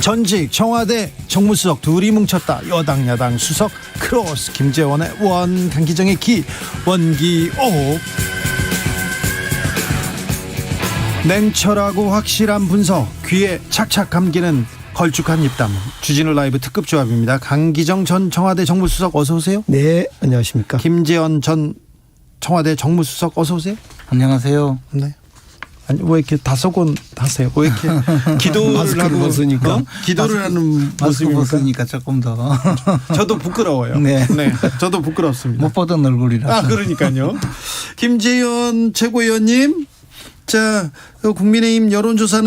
전직 청와대 정무수석 둘이 뭉쳤다. 여당 야당 수석 크로스. 김재원의 원, 강기정의 기, 원기옥. 냉철하고 확실한 분석, 귀에 착착 감기는 걸쭉한 입담. 주진우 라이브 특급 조합입니다. 강기정 전 청와대 정무수석 어서 오세요. 네, 안녕하십니까. 김재원 전 청와대 정무수석 어서 오세요. 안녕하세요. 네. 아니 왜 이렇게 다소곤 하세요? 왜 이렇게 기도를 하고 벗으니까 기도를 하는 마스크 모습입니까? 벗으니까 조금 더. 저도 부끄러워요. 네. 저도 부끄럽습니다. 못 보던 얼굴이라. 그러니까요. 김재현 최고위원님, 자, 국민의힘 여론조사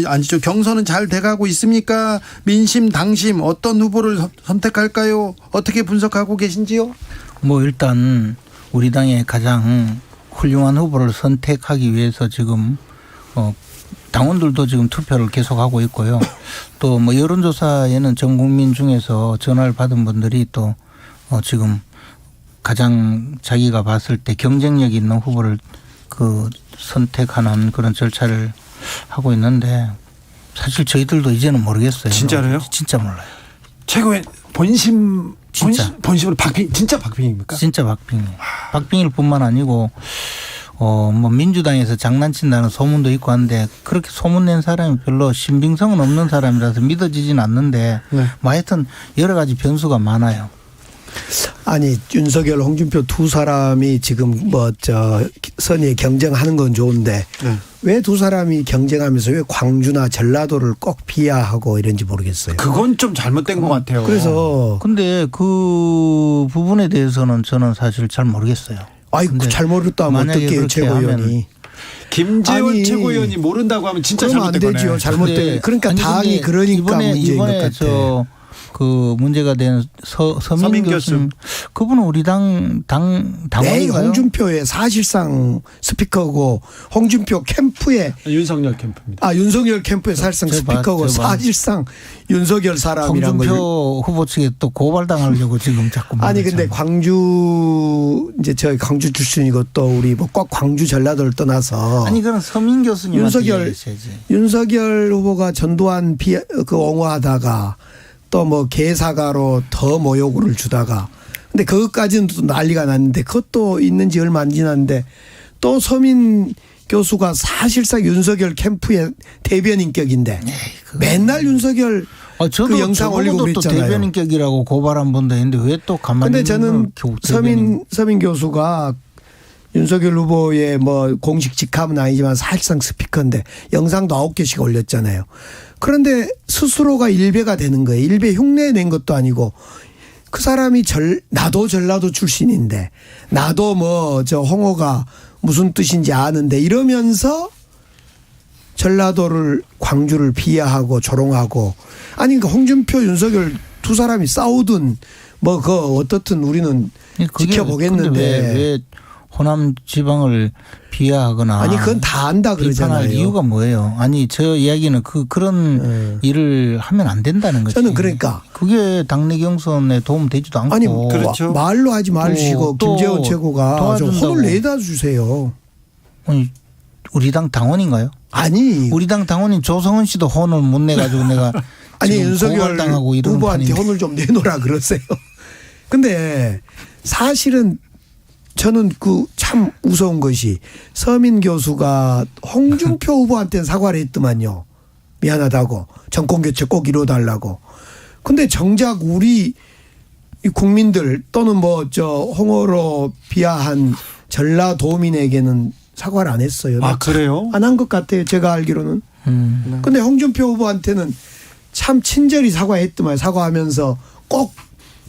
아니죠. 경선은 잘 돼가고 있습니까? 민심, 당심 어떤 후보를 선택할까요? 어떻게 분석하고 계신지요? 뭐 일단 우리 당의 가장 훌륭한 후보를 선택하기 위해서 지금 당원들도 지금 투표를 계속하고 있고요. 또 뭐 여론조사에는 전 국민 중에서 전화를 받은 분들이 또 지금 가장 자기가 봤을 때 경쟁력 있는 후보를 선택하는 그런 절차를 하고 있는데 사실 저희들도 이제는 모르겠어요. 진짜로요? 진짜 몰라요. 최고의 본심으로 진짜 박빙입니까? 진짜 박빙이에요. 박빙일 뿐만 아니고 뭐 민주당에서 장난친다는 소문도 있고 한데 그렇게 소문낸 사람이 별로 신빙성은 없는 사람이라서 믿어지진 않는데 네. 뭐 하여튼 여러 가지 변수가 많아요. 아니 윤석열, 홍준표 두 사람이 지금 선의에 경쟁하는 건 좋은데 네. 왜 두 사람이 경쟁하면서 왜 광주나 전라도를 꼭 비하하고 이런지 모르겠어요. 그건 좀 잘못된 것 같아요. 그래서 근데 그 부분에 대해서는 저는 사실 잘 모르겠어요. 아이고 잘 모르겠다면 어떻게 최고위원이. 김재원 최고위원이 모른다고 하면 진짜 그러면 안 잘못된 거네요. 되죠. 잘못된. 그러니까 아니, 당이 그러니까 문제인 것 같아요. 그 문제가 된 서민 교수님, 그분은 우리 네, 당원인가요? 홍준표의 사실상 스피커고 홍준표 캠프에 윤석열 캠프입니다. 윤석열 캠프의 사실상 스피커고 사실상 윤석열 사람이란 걸. 홍준표 후보 측에 또 고발당하려고 지금 자꾸. 아니 근데 광주 이제 저희 광주 출신이고 또 우리 뭐 꼭 광주 전라도를 떠나서 아니 그런 서민 교수님 윤석열 후보가 전두환 옹호하다가 또 뭐 개사가로 더 모욕을 주다가 근데 그것까지는 또 난리가 났는데 그것도 있는지 얼마 안 지났는데 또 서민 교수가 사실상 윤석열 캠프의 대변인격인데 맨날 윤석열 그 영상 올리고 또 그랬잖아요. 대변인격이라고 고발한 분도 있는데 왜 또 가만히. 근데 저는 서민 교수가 윤석열 후보의 뭐 공식 직함은 아니지만 사실상 스피커인데 영상도 9개씩 올렸잖아요. 그런데 스스로가 일배가 되는 거예요. 일배 흉내 낸 것도 아니고 그 사람이 나도 전라도 출신인데 나도 홍어가 무슨 뜻인지 아는데 이러면서 전라도를 광주를 비하하고 조롱하고 아니 그러니까 홍준표 윤석열 두 사람이 싸우든 어떻든 우리는 지켜보겠는데 왜 호남 지방을 비하하거나 아니 그건 다 안다 그러잖아요. 비판할 이유가 뭐예요? 아니 저 이야기는 그런 일을 하면 안 된다는 거죠. 저는 그러니까 그게 당내 경선에 도움 되지도 않고. 아니 그렇죠. 말로 하지 마시고 김재원 최고가 좀 혼을 내다 주세요. 아니 우리 당 당원인가요? 아니 우리 당 당원인 조성은 씨도 혼을 못 내가지고 내가 아니 윤석열 후보한테 혼을 좀 내놓으라 그러세요. 근데 사실은 저는 참 무서운 것이 서민 교수가 홍준표 후보한테는 사과를 했더만요. 미안하다고. 정권교체 꼭 이뤄달라고. 근데 정작 우리 국민들 또는 홍어로 비하한 전라도민에게는 사과를 안 했어요. 그래요? 안 한 것 같아요. 제가 알기로는. 근데 홍준표 후보한테는 참 친절히 사과했더만 사과하면서 꼭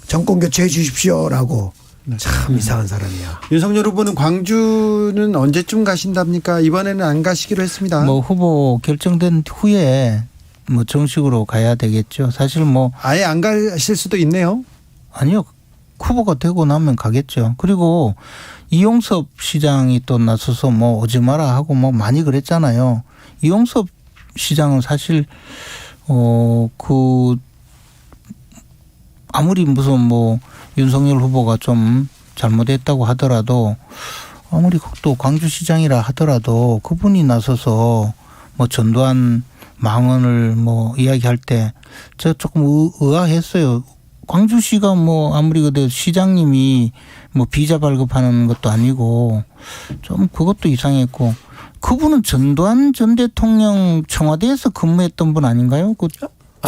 정권교체 해 주십시오라고. 참 이상한 사람이야. 윤석열 후보는 광주는 언제쯤 가신답니까? 이번에는 안 가시기로 했습니다. 후보 결정된 후에 정식으로 가야 되겠죠. 사실 아예 안 가실 수도 있네요. 아니요. 후보가 되고 나면 가겠죠. 그리고 이용섭 시장이 또 나서서 오지 마라 하고 많이 그랬잖아요. 이용섭 시장은 사실 아무리 무슨 윤석열 후보가 좀 잘못했다고 하더라도 아무리 또 광주시장이라 하더라도 그분이 나서서 전두환 망언을 뭐 이야기할 때 저 조금 의아했어요. 광주시가 뭐 아무리 그래도 시장님이 뭐 비자 발급하는 것도 아니고 좀 그것도 이상했고 그분은 전두환 전 대통령 청와대에서 근무했던 분 아닌가요? 그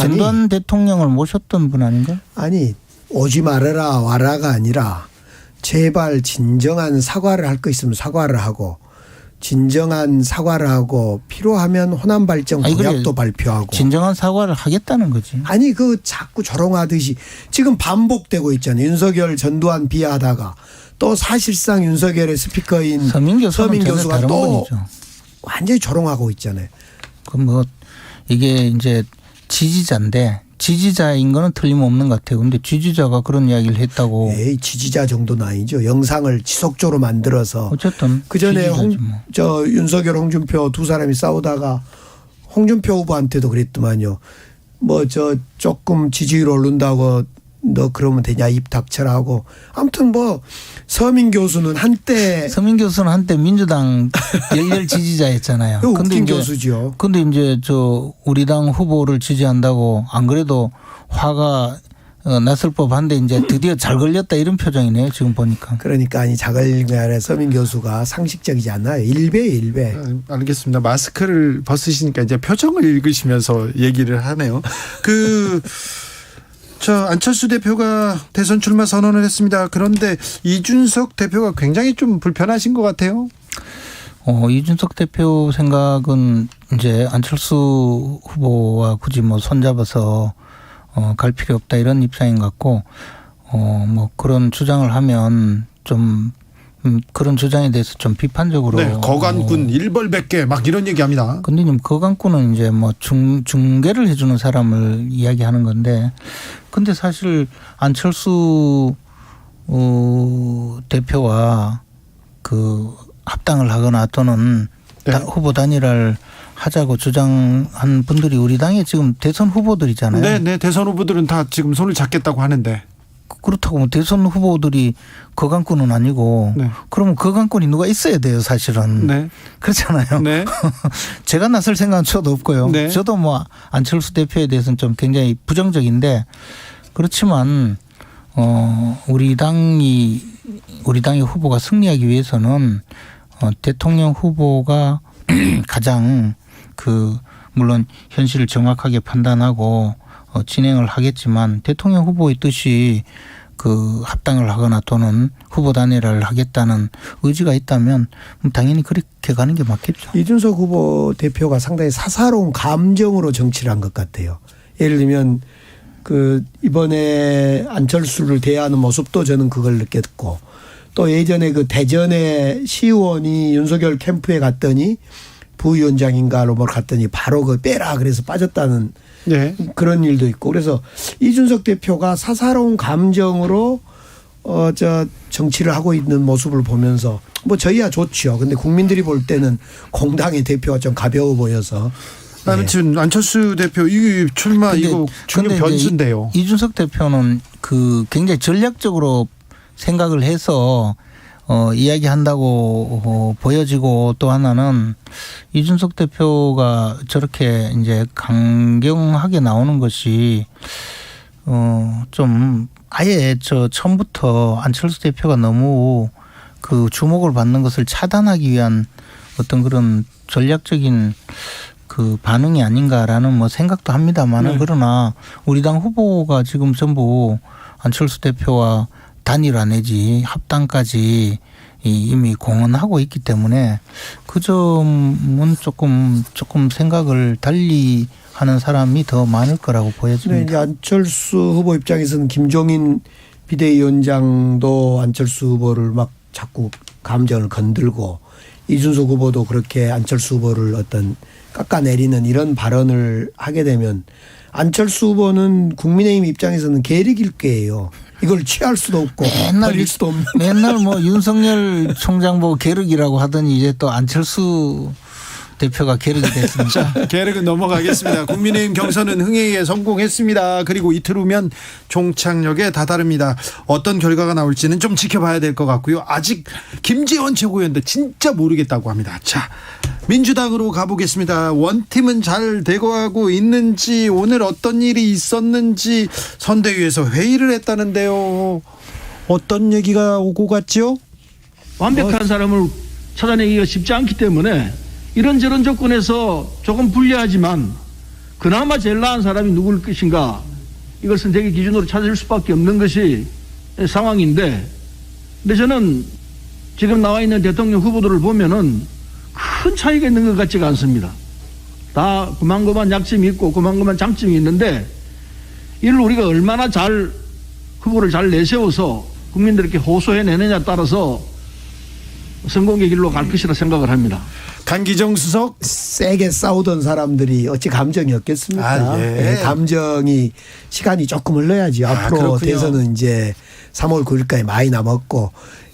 전두환 대통령을 모셨던 분 아닌가요? 아니 오지 말아라 와라가 아니라 제발 진정한 사과를 할 거 있으면 사과를 하고 진정한 사과를 하고 필요하면 호남 발전 공약도 발표하고 진정한 사과를 하겠다는 거지. 아니 그 자꾸 조롱하듯이 지금 반복되고 있잖아요. 윤석열 전두환 비하하다가 또 사실상 윤석열의 스피커인 서민 교수가 또 분이죠. 완전히 조롱하고 있잖아요. 그 뭐 이게 이제 지지자인데 지지자인 거는 틀림없는 것 같아요. 근데 지지자가 그런 이야기를 했다고. 에이, 지지자 정도는 아니죠. 영상을 지속적으로 만들어서. 어쨌든 그 전에 뭐. 윤석열 홍준표 두 사람이 싸우다가 홍준표 후보한테도 그랬더만요. 뭐 조금 지지율 오른다고 너 그러면 되냐 입 닥쳐라 하고. 아무튼 뭐 서민 교수는 한때 민주당 열렬 지지자였잖아요. 웃긴 교수죠. 근데 이제 우리 당 후보를 지지한다고 안 그래도 화가 났을 법한데 이제 드디어 잘 걸렸다 이런 표정이네요. 지금 보니까. 그러니까 아니 자갈면에 서민 교수가 상식적이지 않나요? 일배. 알겠습니다. 마스크를 벗으시니까 이제 표정을 읽으시면서 얘기를 하네요. 안철수 대표가 대선 출마 선언을 했습니다. 그런데 이준석 대표가 굉장히 좀 불편하신 것 같아요. 이준석 대표 생각은 이제 안철수 후보와 굳이 뭐 손잡아서 갈 필요 없다 이런 입장인 것 같고, 뭐 그런 주장을 하면 좀 그런 주장에 대해서 좀 비판적으로. 네, 거간꾼 일벌백계 막 이런 얘기합니다. 근데 거간꾼은 이제 뭐 중계를 해주는 사람을 이야기하는 건데, 근데 사실 안철수 대표와 그 합당을 하거나 또는 네. 후보 단일화를 하자고 주장한 분들이 우리 당의 지금 대선 후보들이잖아요. 네, 대선 후보들은 다 지금 손을 잡겠다고 하는데. 그렇다고 뭐 대선 후보들이 거간꾼은 아니고, 네. 그러면 거간꾼이 누가 있어야 돼요, 사실은. 네. 그렇잖아요. 네. 제가 나설 생각은 저도 없고요. 네. 저도 뭐 안철수 대표에 대해서는 좀 굉장히 부정적인데, 그렇지만 우리 당의 후보가 승리하기 위해서는 대통령 후보가 가장 물론 현실을 정확하게 판단하고 진행을 하겠지만 대통령 후보의 뜻이 합당을 하거나 또는 후보 단일화를 하겠다는 의지가 있다면 당연히 그렇게 가는 게 맞겠죠. 이준석 후보 대표가 상당히 사사로운 감정으로 정치를 한 것 같아요. 예를 들면 이번에 안철수를 대하는 모습도 저는 그걸 느꼈고, 또 예전에 대전에 시의원이 윤석열 캠프에 갔더니 부위원장인가로 갔더니 바로 빼라 그래서 빠졌다는 네. 그런 일도 있고, 그래서 이준석 대표가 사사로운 감정으로 정치를 하고 있는 모습을 보면서 뭐 저희야 좋죠. 근데 국민들이 볼 때는 공당의 대표가 좀 가벼워 보여서. 나는 지금 안철수 대표 이 출마 이거 중요 변수인데요. 이준석 대표는 굉장히 전략적으로 생각을 해서 이야기한다고 보여지고, 또 하나는 이준석 대표가 저렇게 이제 강경하게 나오는 것이 좀 아예 처음부터 안철수 대표가 너무 주목을 받는 것을 차단하기 위한 어떤 그런 전략적인 반응이 아닌가라는 뭐 생각도 합니다만은, 그러나 우리 당 후보가 지금 전부 안철수 대표와 단일화 내지 합당까지 이미 공언하고 있기 때문에 그 점은 조금 생각을 달리 하는 사람이 더 많을 거라고 보여집니다. 이제 안철수 후보 입장에서는 김종인 비대위원장도 안철수 후보를 막 자꾸 감정을 건들고, 이준석 후보도 그렇게 안철수 후보를 어떤 깎아내리는 이런 발언을 하게 되면 안철수 후보는 국민의힘 입장에서는 계륵일 거예요. 이걸 취할 수도 없고 버릴 수도 없는. 맨날 뭐 윤석열 총장 보고 계륵이라고 하더니 이제 또 안철수 대표가 계륵이 됐습니다. 자, 계륵은 넘어가겠습니다. 국민의힘 경선은 흥행에 성공했습니다. 그리고 이틀 후면 종착역에 다다릅니다. 어떤 결과가 나올지는 좀 지켜봐야 될 것 같고요. 아직 김재원 최고위원도 진짜 모르겠다고 합니다. 자, 민주당으로 가보겠습니다. 원팀은 잘 되고가고 있는지, 오늘 어떤 일이 있었는지 선대위에서 회의를 했다는데요. 어떤 얘기가 오고 갔죠? 완벽한 사람을 찾아내기가 쉽지 않기 때문에 이런저런 조건에서 조금 불리하지만 그나마 제일 나은 사람이 누구일 것인가, 이걸 선택의 기준으로 찾을 수밖에 없는 것이 상황인데, 근데 저는 지금 나와 있는 대통령 후보들을 보면은 큰 차이가 있는 것 같지가 않습니다. 다 그만그만 약점이 있고 그만그만 장점이 있는데, 이를 우리가 얼마나 잘 후보를 잘 내세워서 국민들에게 호소해내느냐에 따라서 성공의 길로 갈 것이라 생각을 합니다. 강기정 수석. 세게 싸우던 사람들이 어찌 감정이 없겠습니까? 예. 감정이 시간이 조금 흘러야지. 앞으로 그렇군요. 대선은 이제 3월 9일까지 많이 남았고,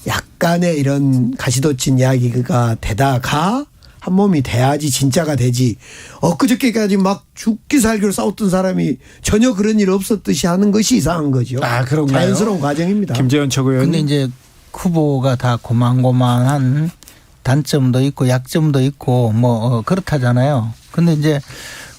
약간의 이런 가시돋친 이야기가 되다가 한 몸이 돼야지 진짜가 되지. 엊그저께까지 막 죽기 살기로 싸웠던 사람이 전혀 그런 일 없었듯이 하는 것이 이상한 거죠. 그런가요? 자연스러운 과정입니다. 김재원 최고위원. 근데 이제 후보가 다 고만고만한 단점도 있고 약점도 있고 뭐 그렇다잖아요. 근데 이제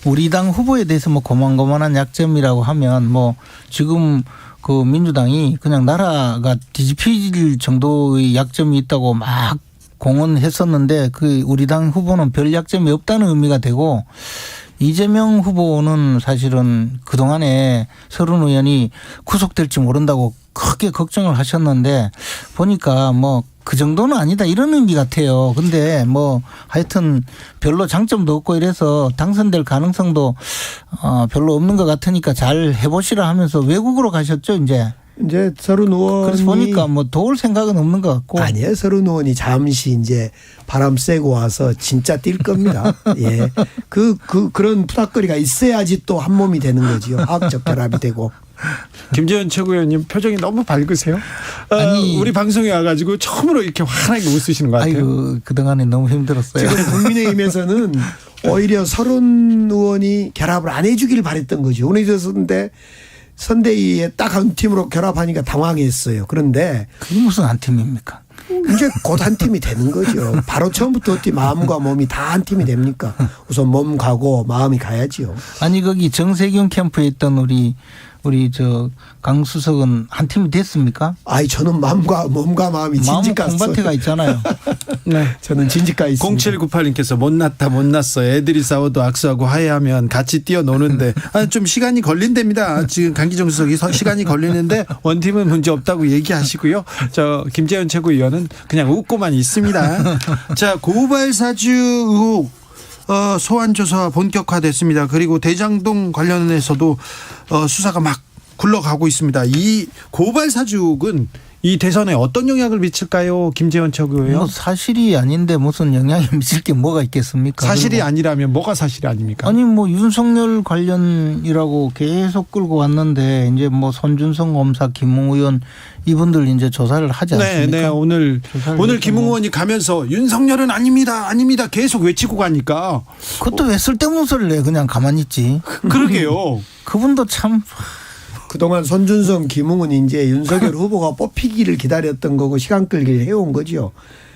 우리 당 후보에 대해서 뭐 고만고만한 약점이라고 하면 뭐 지금 그 민주당이 그냥 나라가 뒤집힐 정도의 약점이 있다고 막 공언했었는데, 그 우리 당 후보는 별 약점이 없다는 의미가 되고, 이재명 후보는 사실은 그동안에 서른 의원이 구속될지 모른다고 크게 걱정을 하셨는데, 보니까 뭐 그 정도는 아니다 이런 의미 같아요. 근데 뭐 하여튼 별로 장점도 없고 이래서 당선될 가능성도 별로 없는 것 같으니까 잘 해보시라 하면서 외국으로 가셨죠, 이제. 이제 서른 의원이 그래서 보니까 뭐 도울 생각은 없는 것 같고. 아니에요. 서른 의원이 잠시 이제 바람 쐬고 와서 진짜 뛸 겁니다. 예. 그런 푸닥거리가 있어야지 또 한 몸이 되는 거지요. 화학적 결합이 되고. 김재원 최고위원님 표정이 너무 밝으세요. 아니, 우리 방송에 와가지고 처음으로 이렇게 환하게 웃으시는 것 같아요. 아이고, 그동안에 너무 힘들었어요. 지금 국민의힘에서는 오히려 서른 의원이 결합을 안 해주길 바랬던 거죠. 오늘이었는데 선대위에 딱 한 팀으로 결합하니까 당황했어요. 그런데 그게 무슨 한 팀입니까? 이제 곧 한 팀이 되는 거죠. 바로 처음부터 어떻게 마음과 몸이 다 한 팀이 됩니까? 우선 몸 가고 마음이 가야지요. 아니 거기 정세균 캠프에 있던 우리 저 강 수석은 한 팀이 됐습니까? 아이 저는 몸과 마음이 마음은 진직 갔어요. 콩밭에가 있잖아요. 네. 저는 진직가 있습니다. 0798님께서 못났어. 애들이 싸워도 악수하고 화해하면 같이 뛰어노는데 좀 시간이 걸린답니다. 지금 강기정 수석이 시간이 걸리는데 원팀은 문제 없다고 얘기하시고요. 저 김재원 최고위원은 그냥 웃고만 있습니다. 자, 고발 사주 의혹 소환 조사 본격화됐습니다. 그리고 대장동 관련해서도 수사가 막 굴러가고 있습니다. 이 고발 사주는 이 대선에 어떤 영향을 미칠까요, 김재원 최고위원? 뭐 사실이 아닌데 무슨 영향이 미칠 게 뭐가 있겠습니까? 사실이 아니라면 뭐가 사실이 아닙니까? 아니 뭐 윤석열 관련이라고 계속 끌고 왔는데 이제 뭐 손준성 검사, 김웅 의원 이분들 이제 조사를 하지 않습니까? 네, 오늘 했죠, 김웅 의원이 가면서 윤석열은 아닙니다 계속 외치고 가니까 그것도 왜 쓸데없는 소리를 해? 그냥 가만히 있지. 그러게요. 그분도 참 그동안 손준성, 김웅은 이제 윤석열 후보가 뽑히기를 기다렸던 거고 시간 끌기를 해온 거죠.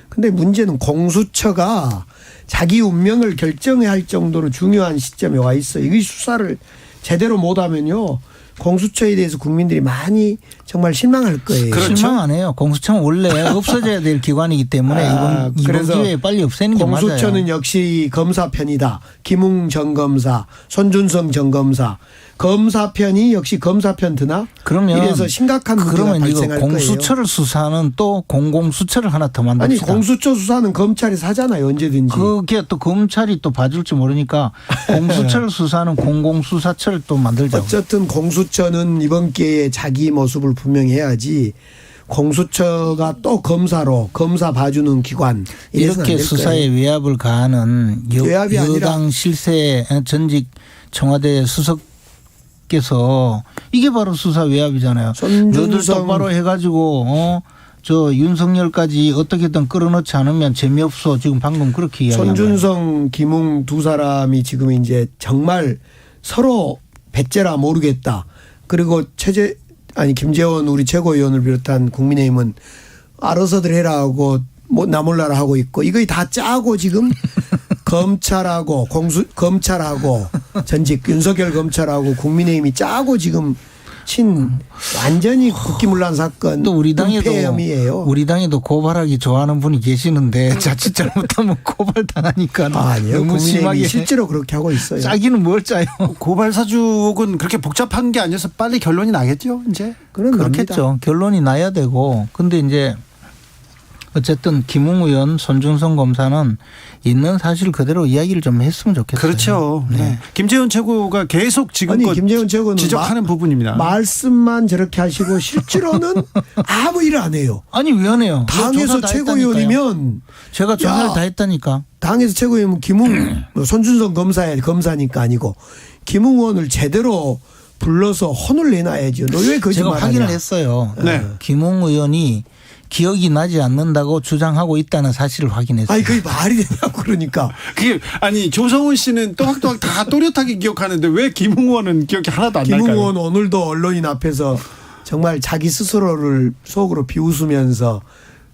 근데 문제는 공수처가 자기 운명을 결정해야 할 정도로 중요한 시점에 와 있어요. 이 수사를 제대로 못하면요, 공수처에 대해서 국민들이 많이 정말 실망할 거예요. 그렇죠. 실망 안 해요. 공수처는 원래 없어져야 될 기관이기 때문에 이번 그래서 기회에 빨리 없애는 게 맞아요. 공수처는 역시 검사 편이다. 김웅 전 검사, 손준성 전 검사. 검사 편이 역시 검사 편 드나? 그러면 이래서 심각한 문제가 그러면 이거 발생할 거예요. 공수처를 수사하는 또 공공수처를 하나 더 아니 만듭시다. 공수처 수사는 검찰이 사잖아요. 언제든지. 그게 또 검찰이 또 봐줄지 모르니까 공수처를 수사하는 공공수사처를 또 만들자고. 어쨌든 공수처는 이번 기회에 자기 모습을 분명히 해야지, 공수처가 또 검사 봐주는 기관 이래서는 이렇게 안 될 수사에 거예요. 외압을 가하는 외압이 아니라 여당 실세 전직 청와대 수석께서 이게 바로 수사 외압이잖아요. 너들 똑바로 해가지고 저 윤석열까지 어떻게든 끌어넣지 않으면 재미없어. 지금 방금 그렇게 이야기한 거예요. 손준성, 김웅 두 사람이 지금 이제 정말 서로 배째라 모르겠다. 그리고 김재원 우리 최고위원을 비롯한 국민의힘은 알아서들 해라 하고 뭐 나 몰라라 하고 있고, 이거 다 짜고 지금 검찰하고 전직 윤석열 검찰하고 국민의힘이 짜고 지금 완전히 국기문란 사건 또 우리 폐혐의예요. 우리 당에도 고발하기 좋아하는 분이 계시는데 자칫 잘못하면 고발 당하니까 아니요. 너무 국민의힘이 심하게 실제로 그렇게 하고 있어요. 짜기는 뭘 짜요? 고발 사주옥은 그렇게 복잡한 게 아니어서 빨리 결론이 나겠죠, 이제. 그렇겠죠. 결론이 나야 되고. 근데 이제 어쨌든 김웅 의원, 손중성 검사는 있는 사실 그대로 이야기를 좀 했으면 좋겠어요. 그렇죠. 네. 김재원 최고가 계속 지금껏 김재원 최고는 지적하는 부분입니다. 말씀만 저렇게 하시고 실제로는 아무 일을 안 해요. 아니 왜 안 해요? 당에서 조사 다 최고위원이면 제가 조사를 다 했다니까. 당에서 최고위원이면 김웅 손준성 검사니까 아니고 김웅 의원을 제대로 불러서 혼을 내놔야죠. 너 왜 제가 거짓말하냐. 확인을 했어요. 네. 김웅 의원이 기억이 나지 않는다고 주장하고 있다는 사실을 확인했어요. 아니 그게 말이 되냐고 그러니까. 그게 아니 조성훈 씨는 또박또박 다 또렷하게 기억하는데 왜 김웅 의원은 기억이 하나도 안 날까요? 김웅 의원 오늘도 언론인 앞에서 정말 자기 스스로를 속으로 비웃으면서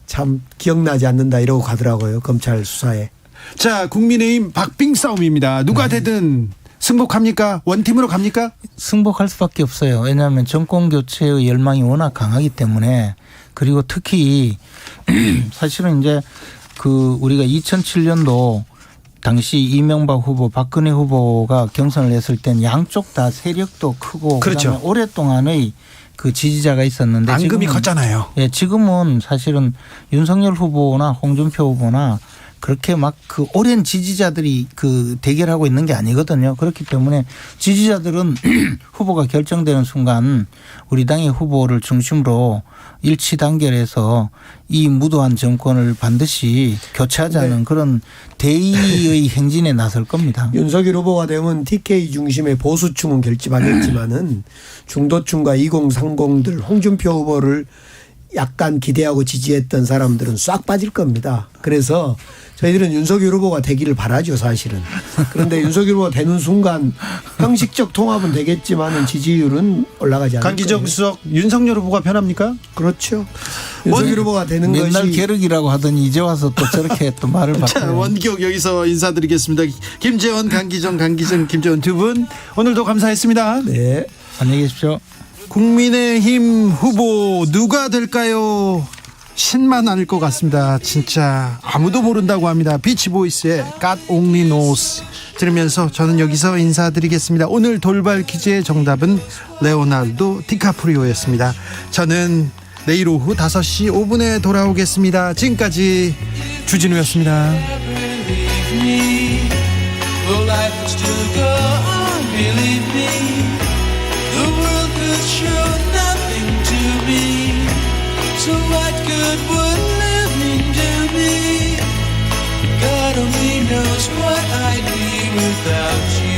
참 기억나지 않는다 이러고 가더라고요. 검찰 수사에. 자, 국민의힘 박빙 싸움입니다. 누가 되든 승복합니까? 원팀으로 갑니까? 승복할 수밖에 없어요. 왜냐하면 정권 교체의 열망이 워낙 강하기 때문에. 그리고 특히 사실은 이제 그 우리가 2007년도 당시 이명박 후보, 박근혜 후보가 경선을 했을 땐 양쪽 다 세력도 크고 그렇죠. 그다음에 오랫동안의 그 지지자가 있었는데 앙금이 지금은 컸잖아요. 예, 지금은 사실은 윤석열 후보나 홍준표 후보나 그렇게 막 그 오랜 지지자들이 그 대결하고 있는 게 아니거든요. 그렇기 때문에 지지자들은 후보가 결정되는 순간 우리 당의 후보를 중심으로 일치 단결해서 이 무도한 정권을 반드시 교체하자는 그런 대의의 행진에 나설 겁니다. 윤석열 후보가 되면 TK 중심의 보수층은 결집하겠지만은 중도층과 2030들 홍준표 후보를 약간 기대하고 지지했던 사람들은 싹 빠질 겁니다. 그래서 저희들은 윤석열 후보가 되기를 바라죠, 사실은. 그런데 윤석열 후보가 되는 순간 형식적 통합은 되겠지만은 지지율은 올라가지 않을 강기정 거예요. 수석 윤석열 후보가 편합니까? 그렇죠. 윤석열 후보가 되는 맨날 것이 계륵이라고 하더니 이제 와서 또 저렇게 또 말을 자, 바꿔요. 원기옥 여기서 인사드리겠습니다. 김재원, 강기정, 김재원 두 분 오늘도 감사했습니다. 네. 안녕히 계십시오. 국민의힘 후보 누가 될까요? 신만 아닐 것 같습니다. 진짜 아무도 모른다고 합니다. 비치보이스의 God Only Knows 들으면서 저는 여기서 인사드리겠습니다. 오늘 돌발 퀴즈의 정답은 레오나르도 디카프리오였습니다. 저는 내일 오후 5시 5분에 돌아오겠습니다. 지금까지 주진우였습니다. So what good would living do me? God only knows what I'd be without you.